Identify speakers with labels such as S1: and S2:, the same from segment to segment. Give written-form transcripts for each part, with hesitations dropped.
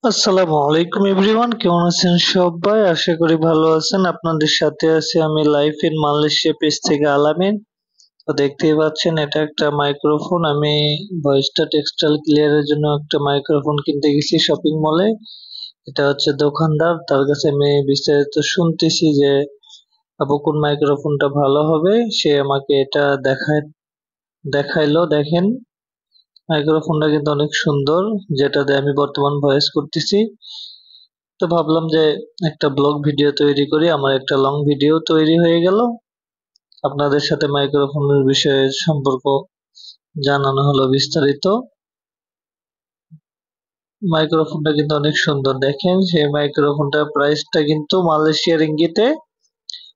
S1: আসসালামু আলাইকুম এভরিওয়ান, কেমন আছেন সবাই? আশা করি ভালো আছেন। আপনাদের সাথে আছি আমি লাইভ ইন মালয়েশিয়া পেজ থেকে আলামিন। তো দেখতেই পাচ্ছেন এটা একটা মাইক্রোফোন। আমি ভয়েসটা টেক্সটাইল ক্লিয়ারের জন্য একটা মাইক্রোফোন কিনতে গেছি শপিং মলে। এটা হচ্ছে দোকানদার, তার কাছে আমি বিস্তারিত শুনতেছি যে আপু কোন মাইক্রোফোনটা ভালো হবে। সে আমাকে এটা দেখাইলো। দেখেন মাইক্রোফোনটা কিন্তু অনেক সুন্দর, যেটা দিয়ে আমি বর্তমান ভয়েস করতেছি। তো ভাবলাম যে একটা ব্লগ ভিডিও তৈরি করি, আমার একটা লং ভিডিও তৈরি হয়ে গেল। আপনাদের সাথে মাইক্রোফোনের বিষয়ে সম্পর্ক জানানো হলো বিস্তারিত। মাইক্রোফোনটা কিন্তু অনেক সুন্দর, দেখেন সেই মাইক্রোফোনটার প্রাইসটা কিন্তু মালয়েশিয়া রিঙ্গিতে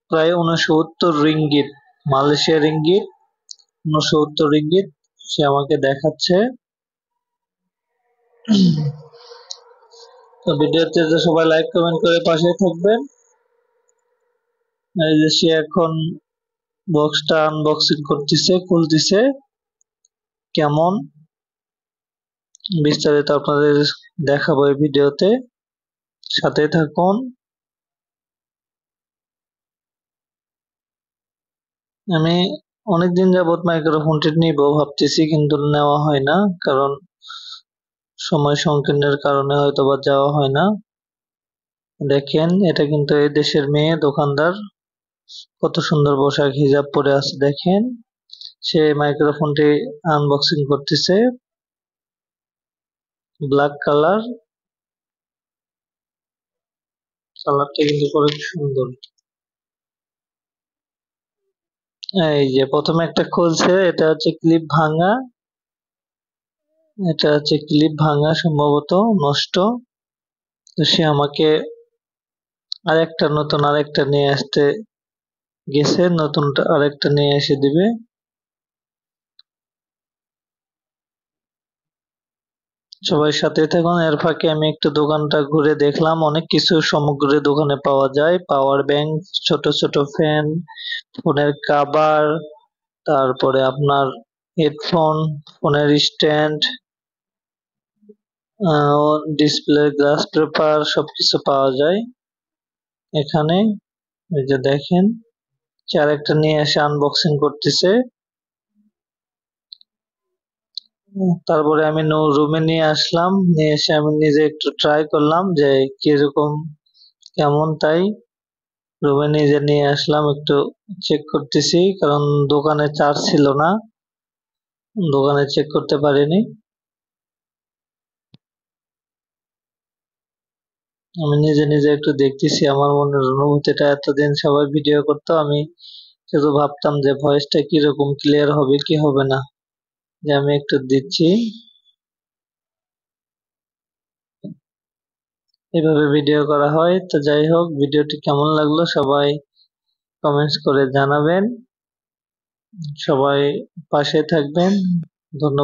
S1: প্রায় 69 রিঙ্গিত। মালয়েশিয়া রিঙ্গিত 69 রিঙ্গিত সে আমাকে দেখাচ্ছে। তো ভিডিওতে সবাই লাইক কমেন্ট করে পাশে থাকবেন। এই যে সে এখন বক্সটা আনবক্সিং করতেছে, খুলতেছে। কেমন বিস্তারিত আপনাদের দেখাবো এই ভিডিওতে, সাথে থাকুন। আমি অনেকদিন যাবত মাইক্রোফোনটি নিব ভাবতেছি, কিন্তু নেওয়া হয় না, কারণ সময় সংকীর্ণের কারণে হয়তো বা যাওয়া হয় না। দেখেন এটা কিন্তু এই দেশের মেয়ে দোকানদার, কত সুন্দর পোশাক হিজাব পরে আছে দেখেন। সে মাইক্রোফোনটি আনবক্সিং করতেছে, ব্ল্যাক কালার। কালারটা কিন্তু অনেক সুন্দর। এই যে প্রথমে একটা খুলছে, এটা হচ্ছে ক্লিপ ভাঙা। এটা হচ্ছে ক্লিপ ভাঙা, সম্ভবত নষ্ট। তো সে আমাকে আরেকটা নিয়ে আসতে গেছে, নতুনটা আরেকটা নিয়ে এসে দিবে। সবাই সাথে থাকুন। এর ফাঁকে আমি একটু দোকানটা ঘুরে দেখলাম, অনেক কিছু সামগ্রী দোকানে পাওয়া যায়। পাওয়ার ব্যাংক, ছোট ছোট ফ্যান, ফোনের কাভার, তারপরে আপনার হেডফোন, ফোনের স্ট্যান্ড, ডিসপ্লে গ্লাস পেপার, সবকিছু পাওয়া যায় এখানে। এই যে দেখেন সে আরেকটা নিয়ে এসে আনবক্সিং করতেছে। তারপরে আমি রুমে নিয়ে আসলাম, নিয়ে এসে আমি নিজে একটু ট্রাই করলাম যে কিরকম কেমন। তাই রুমে নিজে নিয়ে আসলাম, একটু চেক করতেছি, কারণ দোকানে চার্জ ছিল না, দোকানে চেক করতে পারিনি। আমি নিজে নিজে একটু দেখতেছি, আমার মনের অনুভূতিটা। এতদিন সবাই ভিডিও করতো, আমি শুধু ভাবতাম যে ভয়েসটা কিরকম, ক্লিয়ার হবে কি হবে না, যে আমি একটু দিচ্ছি। এভাবে ভিডিও করা হয়। তো যাই হোক, ভিডিওটি কেমন লাগলো সবাই কমেন্টস করে জানাবেন। সবাই পাশে থাকবেন। ধন্যবাদ।